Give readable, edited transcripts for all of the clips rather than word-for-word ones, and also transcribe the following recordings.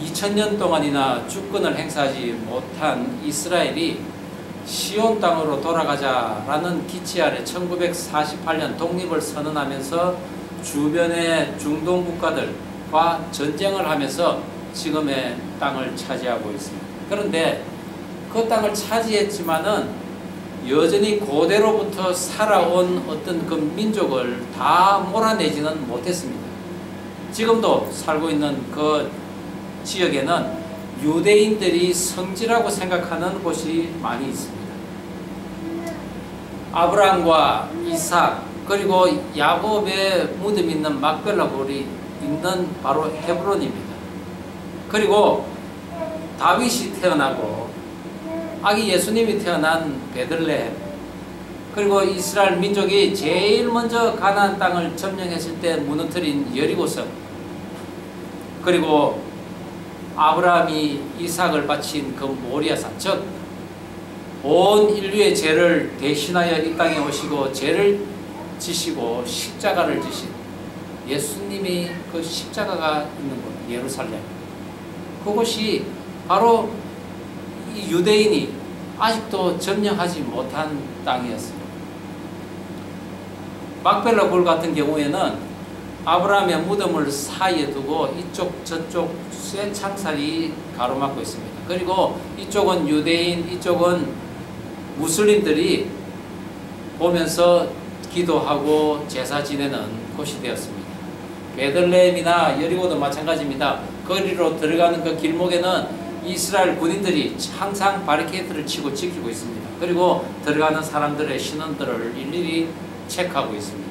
2000년 동안이나 주권을 행사하지 못한 이스라엘이 시온 땅으로 돌아가자라는 기치 아래 1948년 독립을 선언하면서 주변의 중동 국가들과 전쟁을 하면서 지금의 땅을 차지하고 있습니다. 그런데 그 땅을 차지했지만은 여전히 고대로부터 살아온 어떤 그 민족을 다 몰아내지는 못했습니다. 지금도 살고 있는 그 지역에는 유대인들이 성지라고 생각하는 곳이 많이 있습니다. 아브라함과 이삭 그리고 야곱의 무덤이 있는 막벨라 골이 있는 바로 헤브론입니다. 그리고 다윗이 태어나고 아기 예수님이 태어난 베들레헴, 그리고 이스라엘 민족이 제일 먼저 가나안 땅을 점령했을 때 무너뜨린 여리고성, 그리고 아브라함이 이삭을 바친 그 모리아산, 즉 온 인류의 죄를 대신하여 이 땅에 오시고 죄를 지시고 십자가를 지신 예수님이 그 십자가가 있는 곳 예루살렘, 그곳이 바로 이 유대인이 아직도 점령하지 못한 땅이었습니다. 막벨라 굴 같은 경우에는 아브라함의 무덤을 사이에 두고 이쪽 저쪽 쇠 창살이 가로막고 있습니다. 그리고 이쪽은 유대인, 이쪽은 무슬림들이 보면서 기도하고 제사 지내는 곳이 되었습니다. 베들레헴이나 여리고도 마찬가지입니다. 거리로 들어가는 그 길목에는 이스라엘 군인들이 항상 바리케이트를 치고 지키고 있습니다. 그리고 들어가는 사람들의 신원들을 일일이 체크하고 있습니다.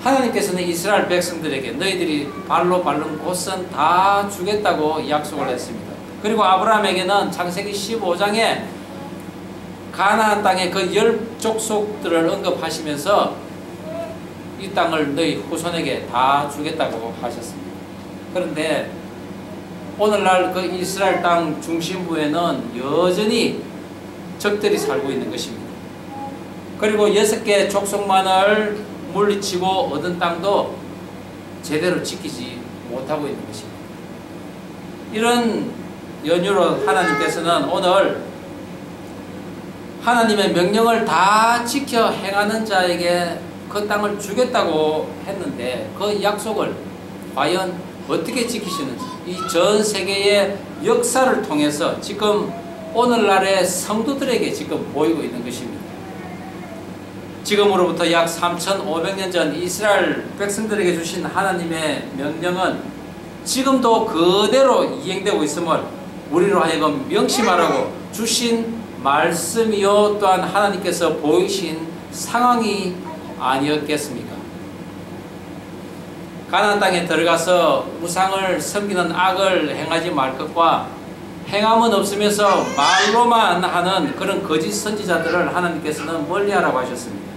하나님께서는 이스라엘 백성들에게 너희들이 발로 밟는 곳은 다 주겠다고 약속을 했습니다. 그리고 아브라함에게는 창세기 15장에 가나안 땅의 그 10족속들을 언급하시면서 이 땅을 너희 후손에게 다 주겠다고 하셨습니다. 그런데 오늘날 그 이스라엘 땅 중심부에는 여전히 적들이 살고 있는 것입니다. 그리고 6개 족속만을 물리치고 얻은 땅도 제대로 지키지 못하고 있는 것입니다. 이런 연유로 하나님께서는 오늘 하나님의 명령을 다 지켜 행하는 자에게 그 땅을 주겠다고 했는데 그 약속을 과연 어떻게 지키시는지 이 전 세계의 역사를 통해서 지금 오늘날의 성도들에게 지금 보이고 있는 것입니다. 지금으로부터 약 3,500년 전 이스라엘 백성들에게 주신 하나님의 명령은 지금도 그대로 이행되고 있음을 우리로 하여금 명심하라고 주신 말씀이요 또한 하나님께서 보이신 상황이 아니었겠습니까? 가나안 땅에 들어가서 우상을 섬기는 악을 행하지 말 것과 행함은 없으면서 말로만 하는 그런 거짓 선지자들을 하나님께서는 멀리하라고 하셨습니다.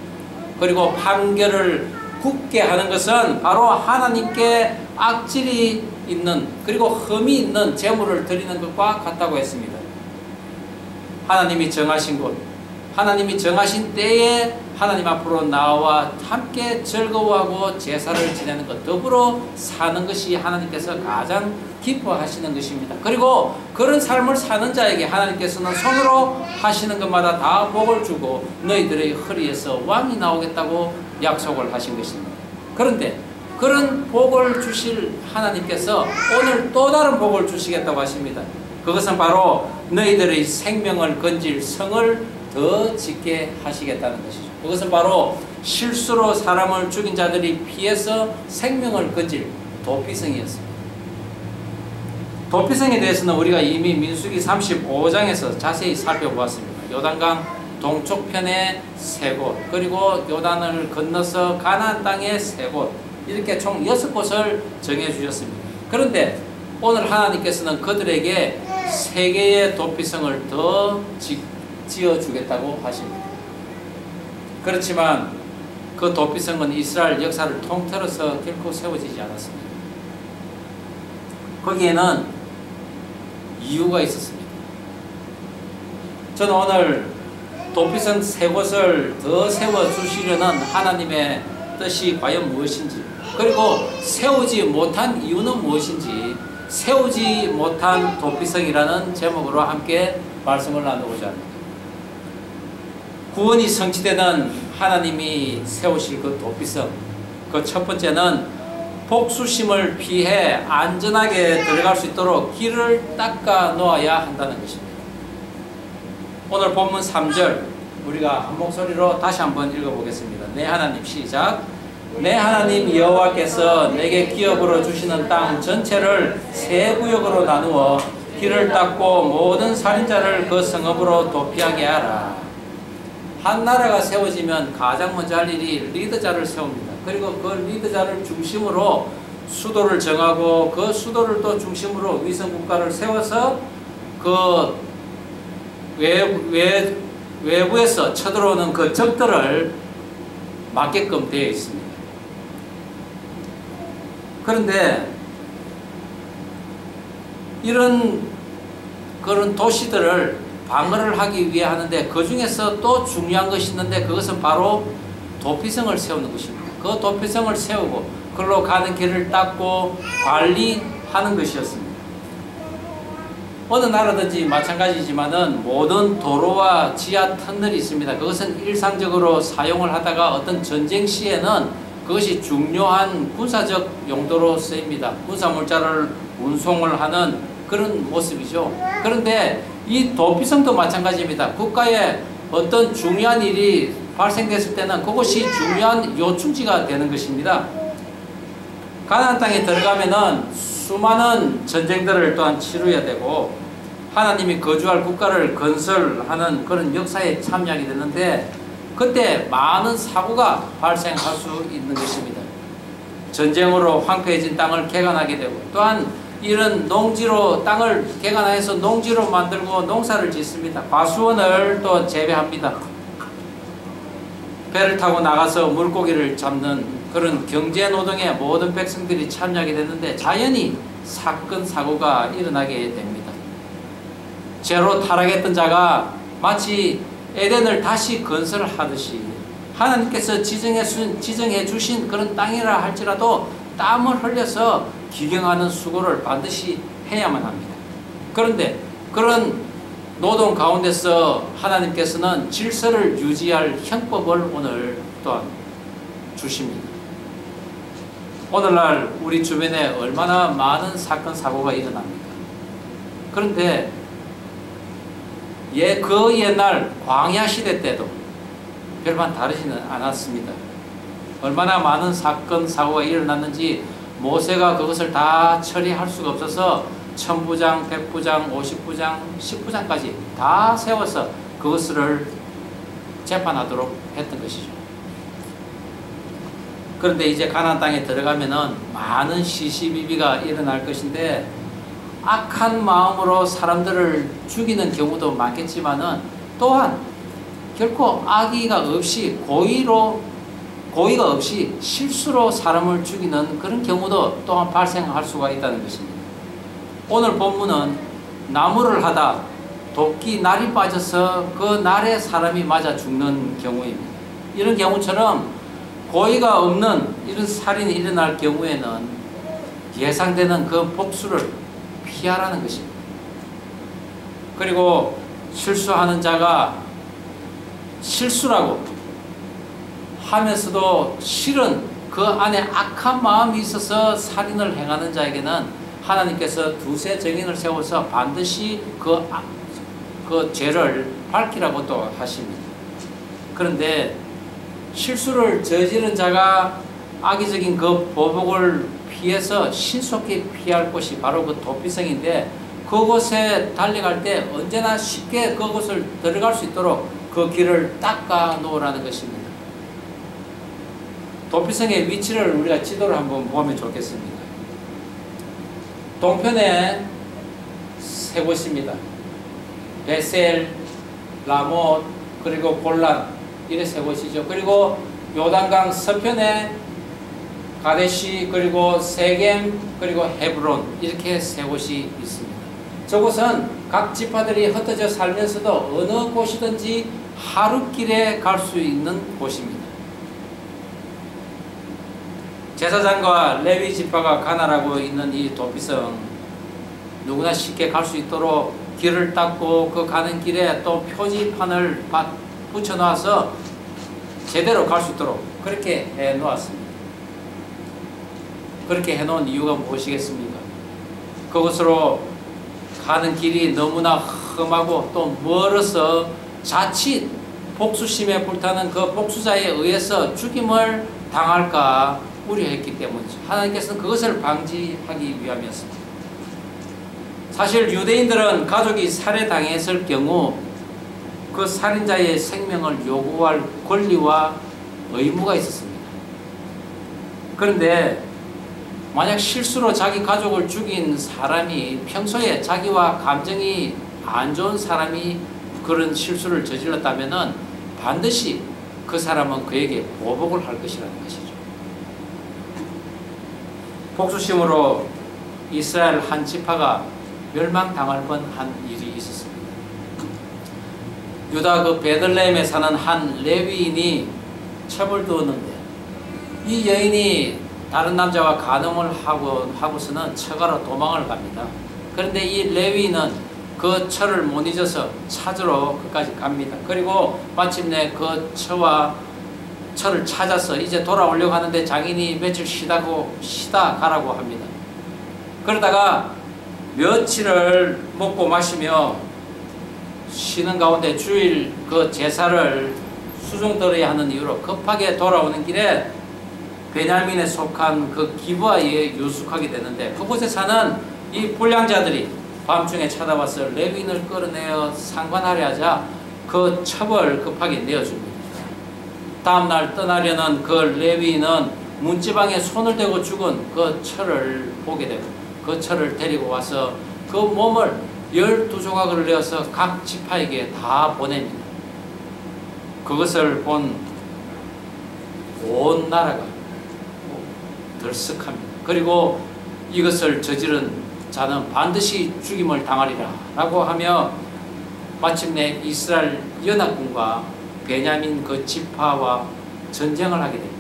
그리고 판결을 굳게 하는 것은 바로 하나님께 악질이 있는 그리고 흠이 있는 제물을 드리는 것과 같다고 했습니다. 하나님이 정하신 곳, 하나님이 정하신 때에 하나님 앞으로 나와 함께 즐거워하고 제사를 지내는 것, 더불어 사는 것이 하나님께서 가장 기뻐하시는 것입니다. 그리고 그런 삶을 사는 자에게 하나님께서는 손으로 하시는 것마다 다 복을 주고 너희들의 허리에서 왕이 나오겠다고 약속을 하신 것입니다. 그런데 그런 복을 주실 하나님께서 오늘 또 다른 복을 주시겠다고 하십니다. 그것은 바로 너희들의 생명을 건질 성을 더 짓게 하시겠다는 것이죠. 그것은 바로 실수로 사람을 죽인 자들이 피해서 생명을 건질 도피성이었습니다. 도피성에 대해서는 우리가 이미 민수기 35장에서 자세히 살펴보았습니다. 요단강 동쪽편에 3곳, 그리고 요단을 건너서 가나안 땅에 3곳, 이렇게 총 6곳을 정해주셨습니다. 그런데 오늘 하나님께서는 그들에게 3개의 도피성을 더 지어주겠다고 하십니다. 그렇지만 그 도피성은 이스라엘 역사를 통틀어서 결코 세워지지 않았습니다. 거기에는 이유가 있었습니다. 저는 오늘 도피성 3곳을 더 세워주시려는 하나님의 뜻이 과연 무엇인지, 그리고 세우지 못한 이유는 무엇인지 세우지 못한 도피성이라는 제목으로 함께 말씀을 나누고자 합니다. 구원이 성취되는 하나님이 세우실 그 도피성, 그 첫 번째는 복수심을 피해 안전하게 들어갈 수 있도록 길을 닦아 놓아야 한다는 것입니다. 오늘 본문 3절 우리가 한 목소리로 다시 한번 읽어보겠습니다. 내 하나님 시작. 내 하나님 여호와께서 내게 기업으로 주시는 땅 전체를 세 구역으로 나누어 길을 닦고 모든 살인자를 그 성읍으로 도피하게 하라. 한 나라가 세워지면 가장 먼저 할 일이 리더자를 세웁니다. 그리고 그 리더자를 중심으로 수도를 정하고 그 수도를 또 중심으로 위성국가를 세워서 그 외부에서 쳐들어오는 그 적들을 막게끔 되어 있습니다. 그런데 이런 그런 도시들을 방어를 하기 위해 하는데 그 중에서 또 중요한 것이 있는데 그것은 바로 도피성을 세우는 것입니다. 그 도피성을 세우고 그걸로 가는 길을 닦고 관리하는 것이었습니다. 어느 나라든지 마찬가지지만은 모든 도로와 지하 터널이 있습니다. 그것은 일상적으로 사용을 하다가 어떤 전쟁 시에는 그것이 중요한 군사적 용도로 쓰입니다. 군사물자를 운송을 하는 그런 모습이죠. 그런데 이 도피성도 마찬가지입니다. 국가에 어떤 중요한 일이 발생됐을 때는 그것이 중요한 요충지가 되는 것입니다. 가나안 땅에 들어가면은 수많은 전쟁들을 또한 치루어야 되고 하나님이 거주할 국가를 건설하는 그런 역사에 참여하게 되는데 그때 많은 사고가 발생할 수 있는 것입니다. 전쟁으로 황폐해진 땅을 개간하게 되고 또한 이런 농지로 땅을 개간해서 농지로 만들고 농사를 짓습니다. 과수원을 또 재배합니다. 배를 타고 나가서 물고기를 잡는 그런 경제노동에 모든 백성들이 참여하게 되는데 자연히 사건 사고가 일어나게 됩니다. 죄로 타락했던 자가 마치 에덴을 다시 건설하듯이 하나님께서 지정해 주신 그런 땅이라 할지라도 땀을 흘려서 기경하는 수고를 반드시 해야만 합니다. 그런데 그런 노동 가운데서 하나님께서는 질서를 유지할 형법을 오늘 또한 주십니다. 오늘날 우리 주변에 얼마나 많은 사건 사고가 일어납니까? 그런데 그 옛날 광야 시대 때도 별반 다르지는 않았습니다. 얼마나 많은 사건 사고가 일어났는지 모세가 그것을 다 처리할 수가 없어서 1000부장, 100부장, 50부장, 10부장까지 다 세워서 그것을 재판하도록 했던 것이죠. 그런데 이제 가나안 땅에 들어가면은 많은 시시비비가 일어날 것인데 악한 마음으로 사람들을 죽이는 경우도 많겠지만은 또한 결코 악의가 없이 고의가 없이 실수로 사람을 죽이는 그런 경우도 또한 발생할 수가 있다는 것입니다. 오늘 본문은 나무를 하다 도끼 날이 빠져서 그 날에 사람이 맞아 죽는 경우입니다. 이런 경우처럼 고의가 없는 이런 살인이 일어날 경우에는 예상되는 그 복수를 피하라는 것입니다. 그리고 실수하는 자가 실수라고 하면서도 실은 그 안에 악한 마음이 있어서 살인을 행하는 자에게는 하나님께서 두세 증인을 세워서 반드시 그 죄를 밝히라고 또 하십니다. 그런데 실수를 저지른 자가 악의적인 그 보복을 피해서 신속히 피할 곳이 바로 그 도피성인데 그곳에 달려갈 때 언제나 쉽게 그곳을 들어갈 수 있도록 그 길을 닦아 놓으라는 것입니다. 도피성의 위치를 우리가 지도를 한번 보면 좋겠습니다. 동편에 세 곳입니다. 베셀, 라못, 그리고 골란 이래 세 곳이죠. 그리고 요단강 서편에 가데시, 그리고 세겜, 그리고 헤브론 이렇게 세 곳이 있습니다. 저곳은 각 지파들이 흩어져 살면서도 어느 곳이든지 하루길에 갈 수 있는 곳입니다. 제사장과 레위 지파가 관할하고 있는 이 도피성, 누구나 쉽게 갈 수 있도록 길을 닦고 그 가는 길에 또 표지판을 붙여놔서 제대로 갈 수 있도록 그렇게 해놓았습니다. 그렇게 해놓은 이유가 무엇이겠습니까? 그곳으로 가는 길이 너무나 험하고 또 멀어서 자칫 복수심에 불타는 그 복수자에 의해서 죽임을 당할까 우려했기 때문이죠. 하나님께서는 그것을 방지하기 위함이었습니다. 사실 유대인들은 가족이 살해당했을 경우 그 살인자의 생명을 요구할 권리와 의무가 있었습니다. 그런데 만약 실수로 자기 가족을 죽인 사람이 평소에 자기와 감정이 안 좋은 사람이 그런 실수를 저질렀다면 반드시 그 사람은 그에게 보복을 할 것이라는 것이죠. 복수심으로 이스라엘 한 지파가 멸망당할 뻔한 일이 있었습니다. 유다 그 베들레헴에 사는 한 레위인이 첩을 두었는데 이 여인이 다른 남자와 간음을 하고서는 처가로 도망을 갑니다. 그런데 이 레위인은 그 처를 못 잊어서 찾으러 끝까지 갑니다. 그리고 마침내 그 처를 찾아서 이제 돌아오려고 하는데 장인이 며칠 쉬다 가라고 합니다. 그러다가 며칠을 먹고 마시며 쉬는 가운데 주일 그 제사를 수종 들어야 하는 이유로 급하게 돌아오는 길에 베냐민에 속한 그 기브아에 유숙하게 되는데 그곳에 사는 이 불량자들이 밤중에 찾아와서 레위인을 끌어내어 상관하려 하자 그 첩을 급하게 내어줍니다. 다음날 떠나려는 그 레위인은 문지방에 손을 대고 죽은 그 처를 보게 되고 그 처를 데리고 와서 그 몸을 12조각을 내어서 각 지파에게 다 보냅니다. 그것을 본 온 나라가 들썩합니다. 그리고 이것을 저지른 자는 반드시 죽임을 당하리라 라고 하며 마침내 이스라엘 연합군과 베냐민 그 지파와 전쟁을 하게 됩니다.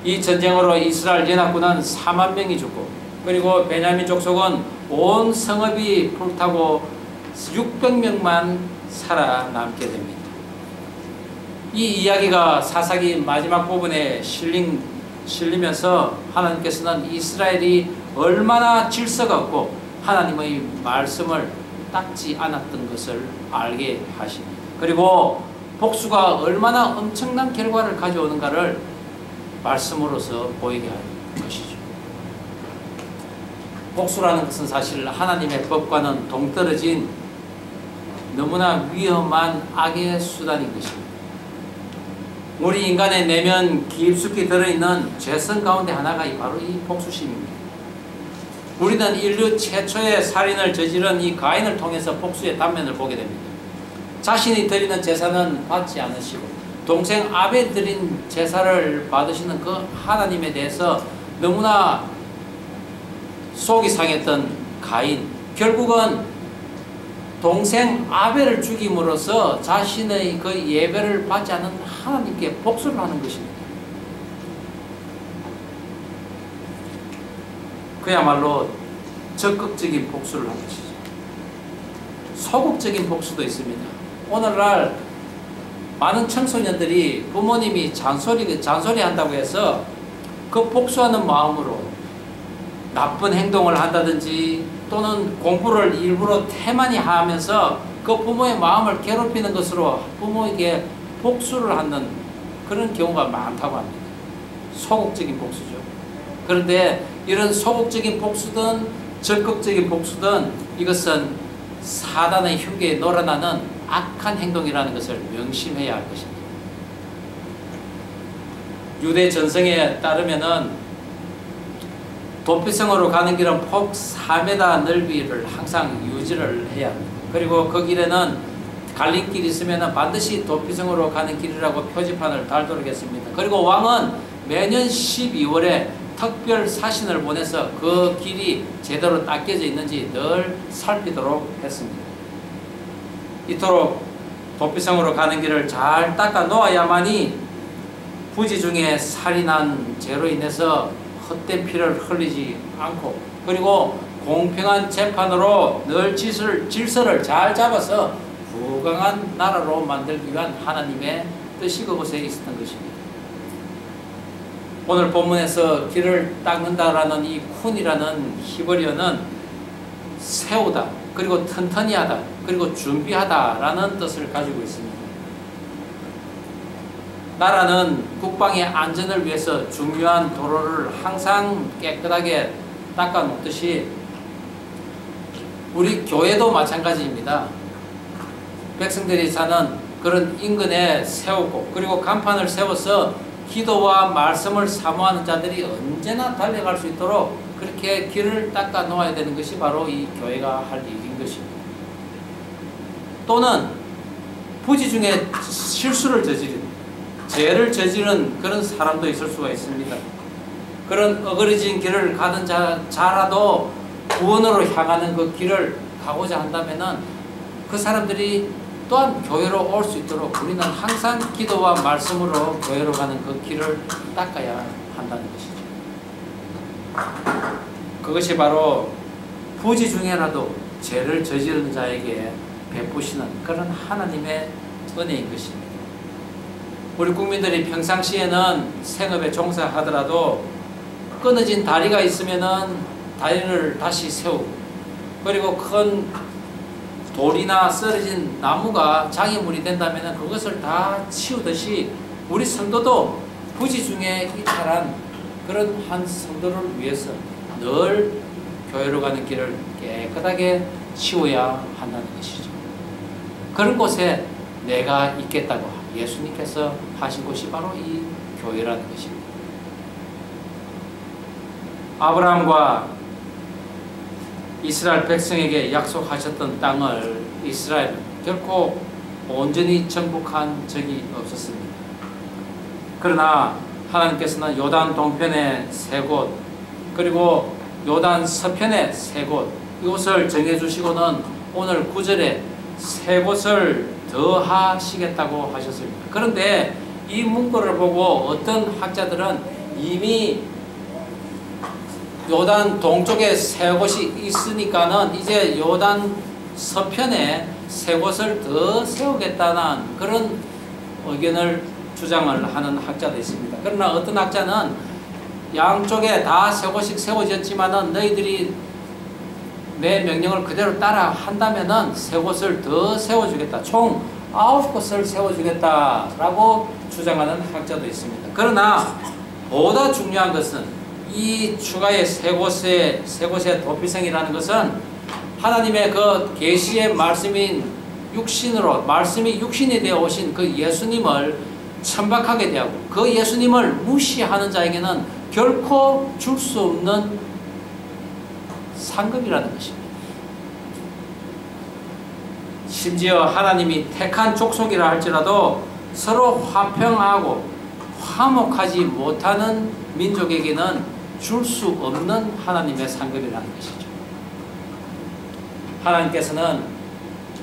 이 전쟁으로 이스라엘 연합군은 4만 명이 죽고 그리고 베냐민 족속은 온 성읍이 불타고 600명만 살아남게 됩니다. 이 이야기가 사사기 마지막 부분에 실리면서 하나님께서는 이스라엘이 얼마나 질서가 없고 하나님의 말씀을 닦지 않았던 것을 알게 하십니다. 그리고 복수가 얼마나 엄청난 결과를 가져오는가를 말씀으로서 보이게 하는 것이죠. 복수라는 것은 사실 하나님의 법과는 동떨어진 너무나 위험한 악의 수단인 것입니다. 우리 인간의 내면 깊숙이 들어있는 죄성 가운데 하나가 바로 이 복수심입니다. 우리는 인류 최초의 살인을 저지른 이 가인을 통해서 복수의 단면을 보게 됩니다. 자신이 드리는 제사는 받지 않으시고 동생 아벨 드린 제사를 받으시는 그 하나님에 대해서 너무나 속이 상했던 가인, 결국은 동생 아벨을 죽임으로써 자신의 그 예배를 받지 않은 하나님께 복수를 하는 것입니다. 그야말로 적극적인 복수를 한 것이죠. 소극적인 복수도 있습니다. 오늘날 많은 청소년들이 부모님이 잔소리한다고 해서 그 복수하는 마음으로 나쁜 행동을 한다든지 또는 공부를 일부러 태만히 하면서 그 부모의 마음을 괴롭히는 것으로 부모에게 복수를 하는 그런 경우가 많다고 합니다. 소극적인 복수죠. 그런데 이런 소극적인 복수든 적극적인 복수든 이것은 사단의 흉계에 놀아나는 악한 행동이라는 것을 명심해야 할 것입니다. 유대 전성에 따르면은 도피성으로 가는 길은 폭 4m 넓이를 항상 유지를 해야 합니다. 그리고 그 길에는 갈림길이 있으면 반드시 도피성으로 가는 길이라고 표지판을 달도록 했습니다. 그리고 왕은 매년 12월에 특별 사신을 보내서 그 길이 제대로 닦여져 있는지 늘 살피도록 했습니다. 이토록 도피성으로 가는 길을 잘 닦아 놓아야만이 부지 중에 살인한 죄로 인해서 헛된 피를 흘리지 않고, 그리고 공평한 재판으로 늘 질서를 잘 잡아서 부강한 나라로 만들기 위한 하나님의 뜻이 그곳에 있었던 것입니다. 오늘 본문에서 길을 닦는다라는 이 쿤이라는 히브리어는 세우다, 그리고 튼튼히 하다, 그리고 준비하다라는 뜻을 가지고 있습니다. 나라는 국방의 안전을 위해서 중요한 도로를 항상 깨끗하게 닦아 놓듯이 우리 교회도 마찬가지입니다. 백성들이 사는 그런 인근에 세우고, 그리고 간판을 세워서 기도와 말씀을 사모하는 자들이 언제나 달려갈 수 있도록 그렇게 길을 닦아 놓아야 되는 것이 바로 이 교회가 할 일인 것입니다. 또는 부지 중에 실수를 저지른, 죄를 저지른 그런 사람도 있을 수가 있습니다. 그런 어그러진 길을 가는 자라도 구원으로 향하는 그 길을 가고자 한다면은 그 사람들이 또한 교회로 올 수 있도록 우리는 항상 기도와 말씀으로 교회로 가는 그 길을 닦아야 한다는 것이죠. 그것이 바로 부지 중에라도 죄를 저지른 자에게 베푸시는 그런 하나님의 은혜인 것입니다. 우리 국민들이 평상시에는 생업에 종사하더라도 끊어진 다리가 있으면은 다리를 다시 세우고, 그리고 큰 돌이나 쓰러진 나무가 장애물이 된다면 그것을 다 치우듯이 우리 성도도 부지 중에 이탈한 그런 한 성도를 위해서 늘 교회로 가는 길을 깨끗하게 치워야 한다는 것이죠. 그런 곳에 내가 있겠다고 예수님께서 하신 곳이 바로 이 교회라는 것입니다. 아브라함과 이스라엘 백성에게 약속하셨던 땅을 이스라엘은 결코 온전히 정복한 적이 없었습니다. 그러나 하나님께서는 요단 동편의 3곳, 그리고 요단 서편의 3곳, 이곳을 정해주시고는 오늘 9절에 3곳을 더 하시겠다고 하셨습니다. 그런데 이 문구를 보고 어떤 학자들은 이미 요단 동쪽에 3곳이 있으니까는 이제 요단 서편에 3곳을 더 세우겠다는 그런 의견을 주장을 하는 학자도 있습니다. 그러나 어떤 학자는 양쪽에 다 3곳씩 세워졌지만은 너희들이 내 명령을 그대로 따라 한다면은 3곳을 더 세워주겠다. 총 9곳을 세워주겠다라고 주장하는 학자도 있습니다. 그러나 보다 중요한 것은 이 추가의 3곳의 도피성이라는 것은 하나님의 그 계시의 말씀인 육신으로, 말씀이 육신이 되어 오신 그 예수님을 천박하게 대하고 그 예수님을 무시하는 자에게는 결코 줄 수 없는 상급이라는 것입니다. 심지어 하나님이 택한 족속이라 할지라도 서로 화평하고 화목하지 못하는 민족에게는 줄 수 없는 하나님의 상급이라는 것이죠. 하나님께서는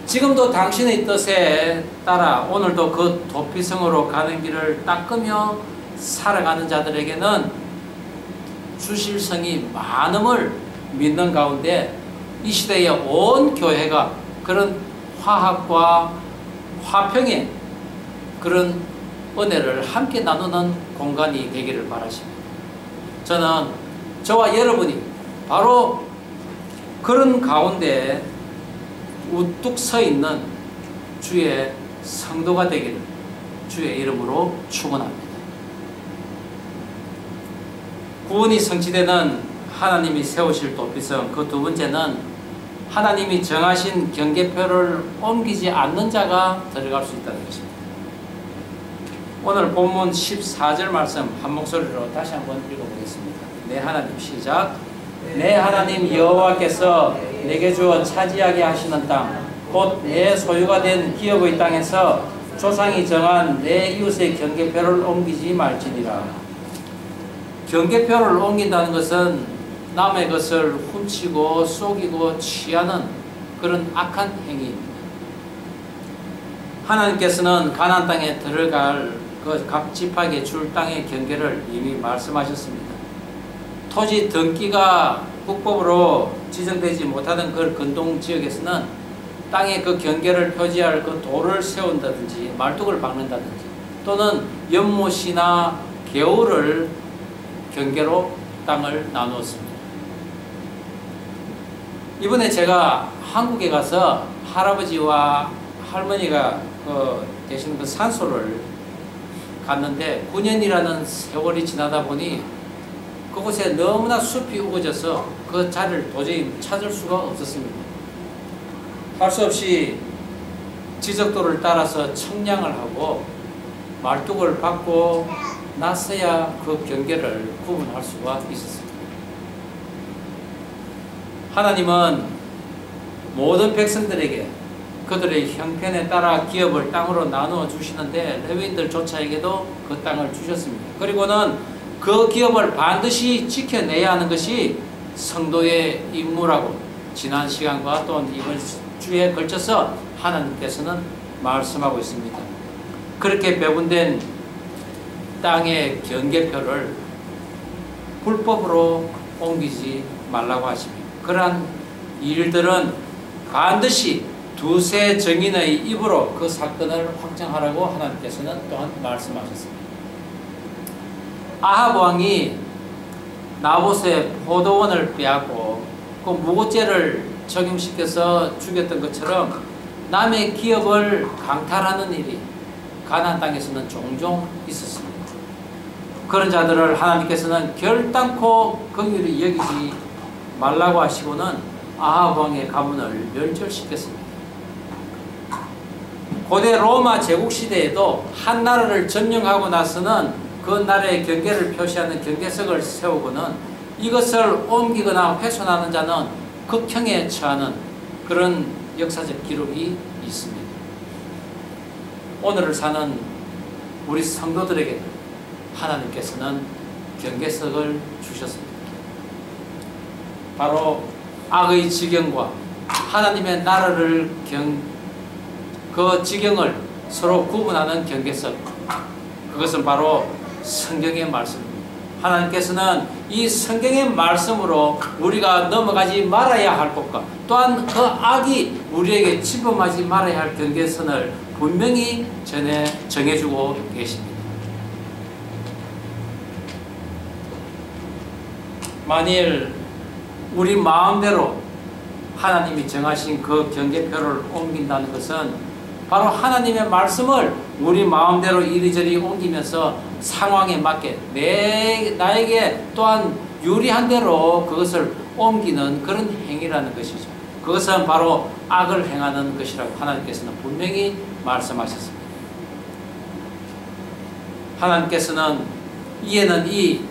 지금도 당신의 뜻에 따라 오늘도 그 도피성으로 가는 길을 닦으며 살아가는 자들에게는 주실 성이 많음을 믿는 가운데 이 시대의 온 교회가 그런 화합과 화평의 그런 은혜를 함께 나누는 공간이 되기를 바라십니다. 저는 저와 여러분이 바로 그런 가운데 우뚝 서 있는 주의 성도가 되기를 주의 이름으로 축원합니다. 구원이 성취되는 하나님이 세우실 도피성, 그 2번째는 하나님이 정하신 경계표를 옮기지 않는 자가 들어갈 수 있다는 것입니다. 오늘 본문 14절 말씀 한 목소리로 다시 한번 읽어보겠습니다. 내 하나님, 시작. 내 하나님 여호와께서 내게 주어 차지하게 하시는 땅, 곧 내 소유가 된 기업의 땅에서 조상이 정한 내 이웃의 경계표를 옮기지 말지니라. 경계표를 옮긴다는 것은 남의 것을 훔치고 속이고 취하는 그런 악한 행위입니다. 하나님께서는 가나안 땅에 들어갈 그 각 지파에게 줄 땅의 경계를 이미 말씀하셨습니다. 토지 등기가 국법으로 지정되지 못하는 그 근동 지역에서는 땅의 그 경계를 표지할 그 돌을 세운다든지 말뚝을 박는다든지 또는 연못이나 개울을 경계로 땅을 나누었습니다. 이번에 제가 한국에 가서 할아버지와 할머니가 계시는 그 산소를 갔는데 9년이라는 세월이 지나다 보니 그곳에 너무나 숲이 우거져서 그 자리를 도저히 찾을 수가 없었습니다. 할 수 없이 지적도를 따라서 청량을 하고 말뚝을 박고 나서야 그 경계를 구분할 수가 있었습니다. 하나님은 모든 백성들에게 그들의 형편에 따라 기업을 땅으로 나누어 주시는데 레위인들조차에게도 그 땅을 주셨습니다. 그리고는 그 기업을 반드시 지켜내야 하는 것이 성도의 임무라고 지난 시간과 또는 이번 주에 걸쳐서 하나님께서는 말씀하고 있습니다. 그렇게 배분된 땅의 경계표를 불법으로 옮기지 말라고 하십니다. 그러한 일들은 반드시 두세 증인의 입으로 그 사건을 확정하라고 하나님께서는 또한 말씀하셨습니다. 아합 왕이 나봇의 포도원을 빼앗고 그 무고죄를 적용시켜서 죽였던 것처럼 남의 기업을 강탈하는 일이 가나안 땅에서는 종종 있었습니다. 그런 자들을 하나님께서는 결단코 긍휼히 여기지 말라고 하시고는 아합 왕의 가문을 멸절시켰습니다. 고대 로마 제국 시대에도 한 나라를 점령하고 나서는 그 나라의 경계를 표시하는 경계석을 세우고는 이것을 옮기거나 훼손하는 자는 극형에 처하는 그런 역사적 기록이 있습니다. 오늘을 사는 우리 성도들에게 하나님께서는 경계석을 주셨습니다. 바로 악의 지경과 하나님의 나라를 그 지경을 서로 구분하는 경계석, 그것은 바로 성경의 말씀입니다. 하나님께서는 이 성경의 말씀으로 우리가 넘어가지 말아야 할 것과 또한 그 악이 우리에게 침범하지 말아야 할 경계선을 분명히 정해주고 계십니다. 만일 우리 마음대로 하나님이 정하신 그 경계표를 옮긴다는 것은 바로 하나님의 말씀을 우리 마음대로 이리저리 옮기면서 상황에 맞게 나에게 또한 유리한 대로 그것을 옮기는 그런 행위라는 것이죠. 그것은 바로 악을 행하는 것이라고 하나님께서는 분명히 말씀하셨습니다. 하나님께서는 이에는 이,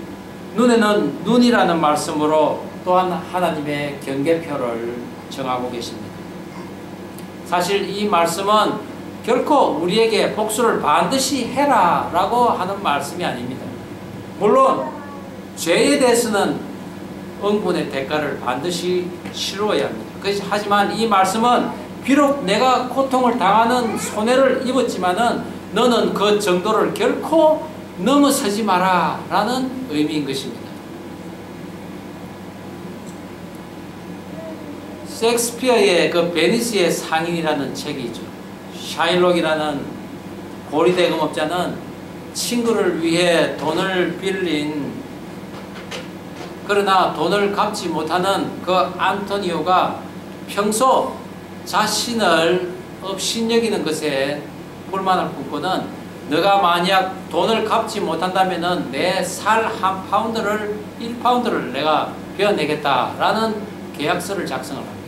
눈에는 눈이라는 말씀으로 또한 하나님의 경계표를 정하고 계십니다. 사실 이 말씀은 결코 우리에게 복수를 반드시 해라 라고 하는 말씀이 아닙니다. 물론 죄에 대해서는 응분의 대가를 반드시 치러야 합니다. 하지만 이 말씀은 비록 내가 고통을 당하는 손해를 입었지만은 너는 그 정도를 결코 넘어서지 마라 라는 의미인 것입니다. 셰익스피어의 그 베니스의 상인이라는 책이 있죠. 샤일록이라는 고리대금업자는 친구를 위해 돈을 빌린, 그러나 돈을 갚지 못하는 그 안토니오가 평소 자신을 업신여기는 것에 불만을 품고는 너가 만약 돈을 갚지 못한다면은 내 살 한 파운드를 1파운드를 내가 베어내겠다라는 계약서를 작성을 합니다.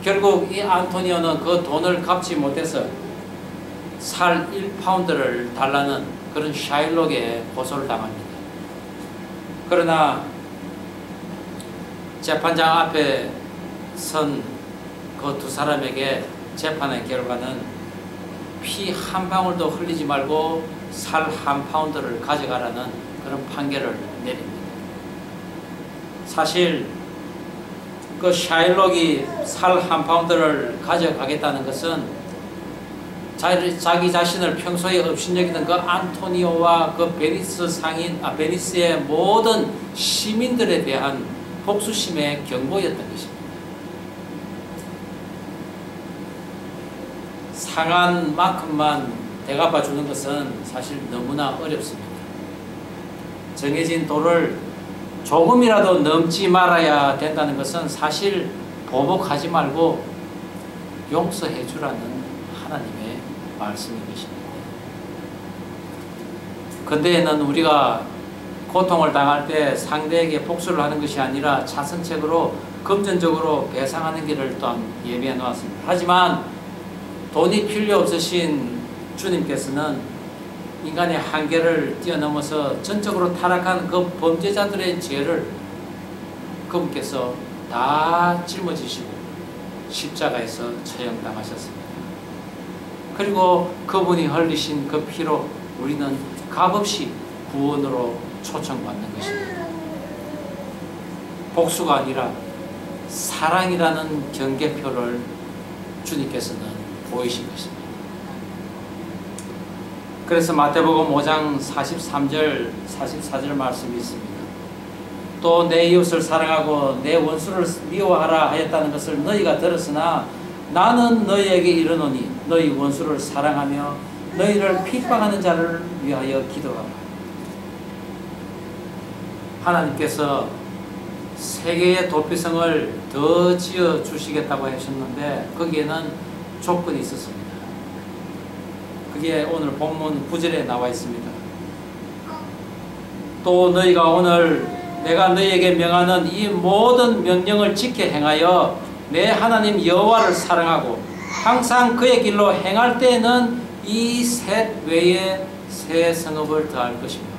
결국 이 안토니오는 그 돈을 갚지 못해서 살 1파운드를 달라는 그런 샤일록에 고소를 당합니다. 그러나 재판장 앞에 선 그 두 사람에게 재판의 결과는 피 한 방울도 흘리지 말고 살 한 파운드를 가져가라는 그런 판결을 내립니다. 사실 그 샤일록이 살 한 파운드를 가져가겠다는 것은 자기 자신을 평소에 업신여기던 그 안토니오와 그 베니스의 모든 시민들에 대한 복수심의 경고였던 것입니다. 상한 만큼만 대갚아 주는 것은 사실 너무나 어렵습니다. 정해진 도를 조금이라도 넘지 말아야 된다는 것은 사실 보복하지 말고 용서해 주라는 하나님의 말씀인 것입니다. 근대에는 우리가 고통을 당할 때 상대에게 복수를 하는 것이 아니라 차선책으로 금전적으로 배상하는 길을 또한 예비해 놓았습니다. 하지만 돈이 필요 없으신 주님께서는 인간의 한계를 뛰어넘어서 전적으로 타락한 그 범죄자들의 죄를 그분께서 다 짊어지시고 십자가에서 처형당하셨습니다. 그리고 그분이 흘리신 그 피로 우리는 값없이 구원으로 초청받는 것입니다. 복수가 아니라 사랑이라는 경계표를 주님께서는 보이신 것입니다. 그래서 마태복음 5장 43절 44절 말씀이 있습니다. 또 내 이웃을 사랑하고 내 원수를 미워하라 하였다는 것을 너희가 들었으나 나는 너희에게 이르노니 너희 원수를 사랑하며 너희를 핍박하는 자를 위하여 기도하라. 하나님께서 세계의 도피성을 더 지어 주시겠다고 하셨는데 거기에는 조건이 있었습니다. 그게 오늘 본문 9절에 나와 있습니다. 또 너희가 오늘 내가 너희에게 명하는 이 모든 명령을 지켜 행하여 내 하나님 여호와를 사랑하고 항상 그의 길로 행할 때에는 이 셋 외에 새 성읍을 더할 것입니다.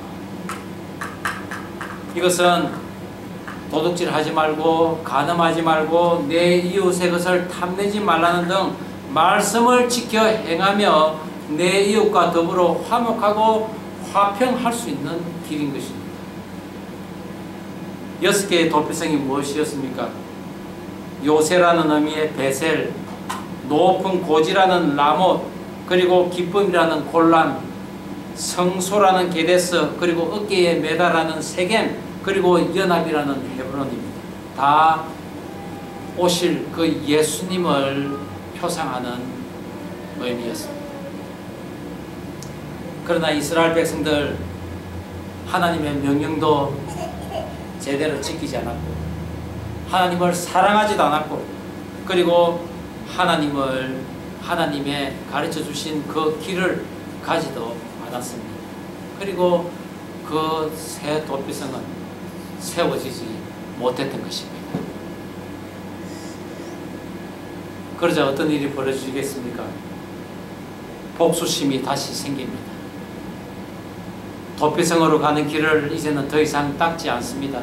이것은 도둑질하지 말고 간음하지 말고 내 이웃의 것을 탐내지 말라는 등 말씀을 지켜 행하며 내 이웃과 더불어 화목하고 화평할 수 있는 길인 것입니다. 6개의 도피성이 무엇이었습니까? 요새라는 의미의 베셀, 높은 고지라는 라못, 그리고 기쁨이라는 골란, 성소라는 게데스, 그리고 어깨에 메다라는 세겜, 그리고 연합이라는 헤브론입니다. 다 오실 그 예수님을 표상하는 의미였습니다. 그러나 이스라엘 백성들 하나님의 명령도 제대로 지키지 않았고 하나님을 사랑하지도 않았고 그리고 하나님의 가르쳐 주신 그 길을 가지도 않았습니다. 그리고 그 새 도피성은 세워지지 못했던 것입니다. 그러자 어떤 일이 벌어지겠습니까? 복수심이 다시 생깁니다. 도피성으로 가는 길을 이제는 더 이상 닦지 않습니다.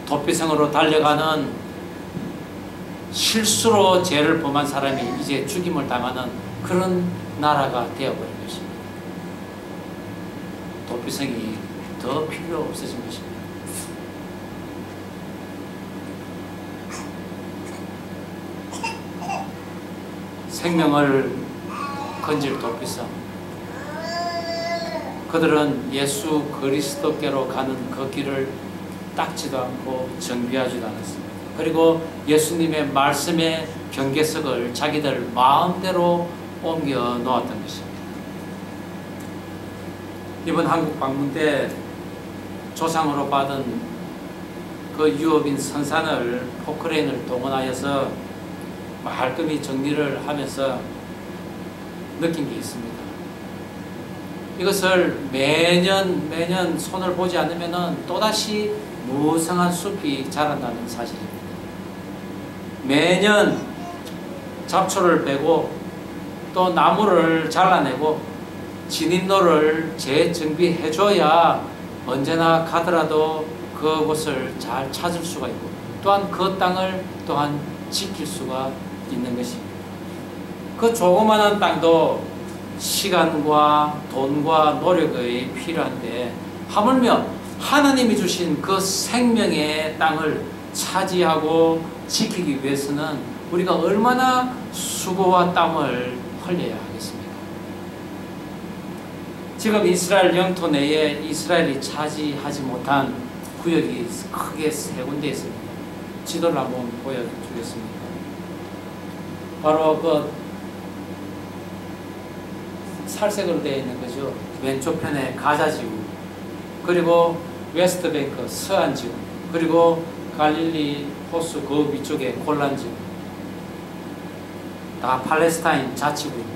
도피성으로 달려가는 실수로 죄를 범한 사람이 이제 죽임을 당하는 그런 나라가 되어버린 것입니다. 도피성이 더 필요 없어진 것입니다. 생명을 건질 도피성, 그들은 예수 그리스도께로 가는 그 길을 닦지도 않고 정비하지도 않았습니다. 그리고 예수님의 말씀의 경계석을 자기들 마음대로 옮겨 놓았던 것입니다. 이번 한국 방문 때 조상으로 받은 그 유업인 선산을 포크레인을 동원하여서 말끔히 정리를 하면서 느낀 게 있습니다. 이것을 매년 손을 보지 않으면 또다시 무성한 숲이 자란다는 사실입니다. 매년 잡초를 빼고 또 나무를 잘라내고 진입로를 재정비해줘야 언제나 가더라도 그곳을 잘 찾을 수가 있고 또한 그 땅을 또한 지킬 수가 있는 것입니다. 그 조그마한 땅도 시간과 돈과 노력이 필요한데 하물며 하나님이 주신 그 생명의 땅을 차지하고 지키기 위해서는 우리가 얼마나 수고와 땀을 털려야 하겠습니다. 지금 이스라엘 영토 내에 이스라엘이 차지하지 못한 구역이 크게 세 군데 있습니다. 지도를 한번 보여주겠습니다. 바로 그 살색으로 되어 있는 거죠. 왼쪽 편에 가자지구, 그리고 웨스트뱅크 서안지구, 그리고 갈릴리 호수 그 위쪽에 골란지구, 다 팔레스타인 자치구입니다.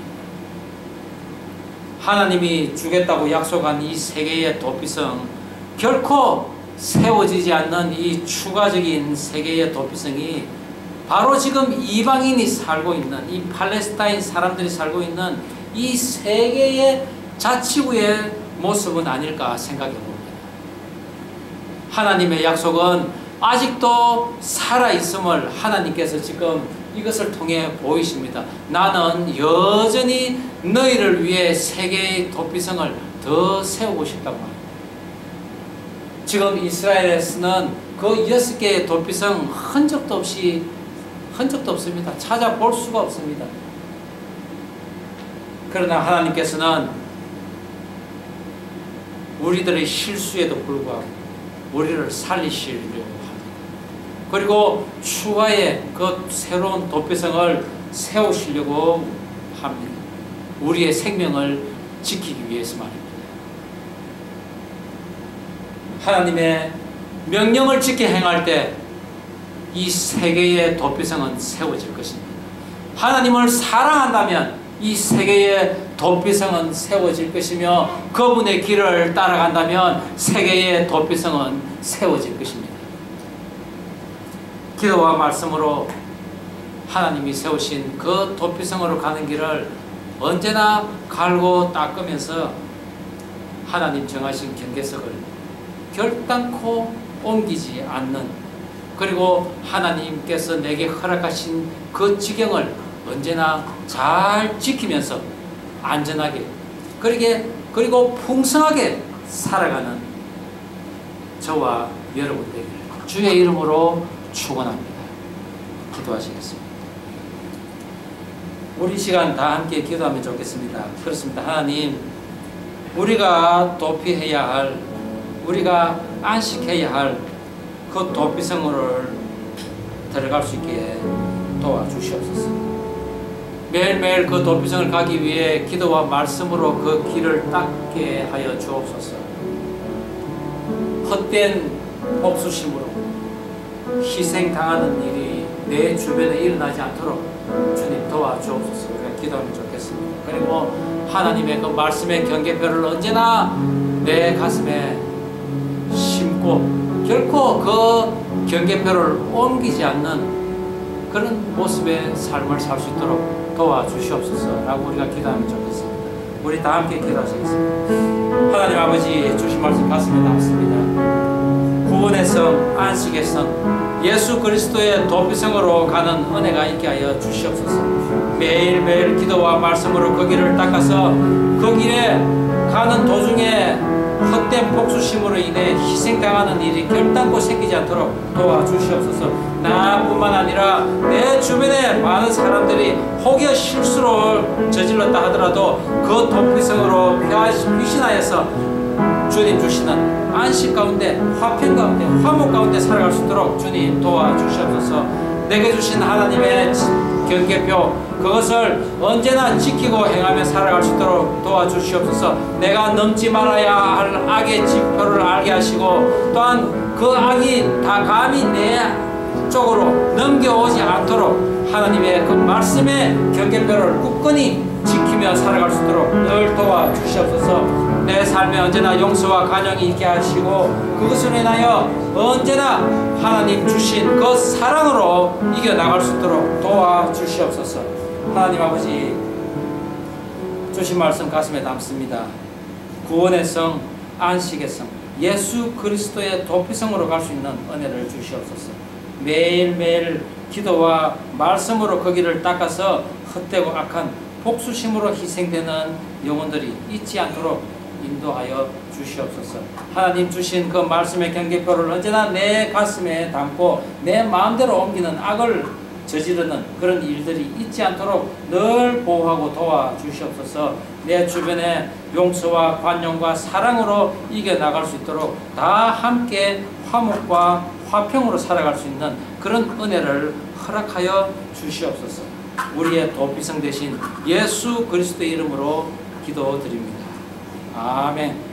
하나님이 주겠다고 약속한 이 세 개의 도피성, 결코 세워지지 않는 이 추가적인 세 개의 도피성이 바로 지금 이방인이 살고 있는, 이 팔레스타인 사람들이 살고 있는 이 세 개의 자치구의 모습은 아닐까 생각해 봅니다. 하나님의 약속은 아직도 살아있음을 하나님께서 지금 이것을 통해 보이십니다. 나는 여전히 너희를 위해 세 개의 도피성을 더 세우고 싶다고 합니다. 지금 이스라엘에서는 그 6개의 도피성 흔적도 없습니다. 찾아볼 수가 없습니다. 그러나 하나님께서는 우리들의 실수에도 불구하고 우리를 살리시려고 합니다. 그리고 추가의 그 새로운 도피성을 세우시려고 합니다. 우리의 생명을 지키기 위해서 말입니다. 하나님의 명령을 지켜 행할 때 이 세 개의 도피성은 세워질 것입니다. 하나님을 사랑한다면 이 세 개의 도피성은 세워질 것이며, 그분의 길을 따라간다면 세 개의 도피성은 세워질 것입니다. 기도와 말씀으로 하나님이 세우신 그 도피성으로 가는 길을 언제나 갈고 닦으면서 하나님 정하신 경계석을 결단코 옮기지 않는, 그리고 하나님께서 내게 허락하신 그 지경을 언제나 잘 지키면서 안전하게, 그리고 풍성하게 살아가는 저와 여러분 되기를 주의 이름으로 축원합니다. 기도하시겠습니다. 우리 시간 다 함께 기도하면 좋겠습니다. 그렇습니다. 하나님, 우리가 도피해야 할, 우리가 안식해야 할 그 도피성으로 들어갈 수 있게 도와주시옵소서. 매일매일 그 도피성을 가기 위해 기도와 말씀으로 그 길을 닦게 하여 주옵소서. 헛된 복수심으로 희생당하는 일이 내 주변에 일어나지 않도록 주님 도와주옵소서. 우리가 기도하면 좋겠습니다. 그리고 하나님의 그 말씀의 경계표를 언제나 내 가슴에 심고 결코 그 경계표를 옮기지 않는 그런 모습의 삶을 살 수 있도록 도와주시옵소서 라고 우리가 기도하면 좋겠습니다. 우리 다 함께 기도하시겠습니다. 하나님 아버지, 주신 말씀 가슴에 담습니다. 구원의 성, 안식의 성, 예수 그리스도의 도피성으로 가는 은혜가 있게 하여 주시옵소서. 매일매일 기도와 말씀으로 그 길을 닦아서 그 길에 가는 도중에 헛된 복수심으로 인해 희생당하는 일이 결단코 생기지 않도록 도와주시옵소서. 나뿐만 아니라 내 주변에 많은 사람들이 혹여 실수로 저질렀다 하더라도 그 도피성으로 피신하여서 주님 주시는 안식 가운데, 화평 가운데, 화목 가운데 살아갈 수 있도록 주님 도와주시옵소서. 내게 주신 하나님의 경계표, 그것을 언제나 지키고 행하며 살아갈 수 있도록 도와주시옵소서. 내가 넘지 말아야 할 악의 지표를 알게 하시고, 또한 그 악이 다 감히 내 쪽으로 넘겨오지 않도록 하나님의 그 말씀의 경계표를 굳건히 지키며 살아갈 수 있도록 늘 도와주시옵소서. 내 삶에 언제나 용서와 간영이 있게 하시고, 그것으로 인하여 언제나 하나님 주신 그 사랑으로 이겨나갈 수 있도록 도와주시옵소서. 하나님 아버지, 주신 말씀 가슴에 담습니다. 구원의 성, 안식의 성, 예수 그리스도의 도피성으로 갈 수 있는 은혜를 주시옵소서. 매일매일 기도와 말씀으로 그 길을 닦아서 헛되고 악한 복수심으로 희생되는 영혼들이 있지 않도록 인도하여 주시옵소서. 하나님 주신 그 말씀의 경계표를 언제나 내 가슴에 담고 내 마음대로 옮기는 악을 저지르는 그런 일들이 있지 않도록 늘 보호하고 도와주시옵소서. 내 주변에 용서와 관용과 사랑으로 이겨나갈 수 있도록 다 함께 화목과 화평으로 살아갈 수 있는 그런 은혜를 허락하여 주시옵소서. 우리의 도피성 되신 예수 그리스도의 이름으로 기도드립니다. 아멘.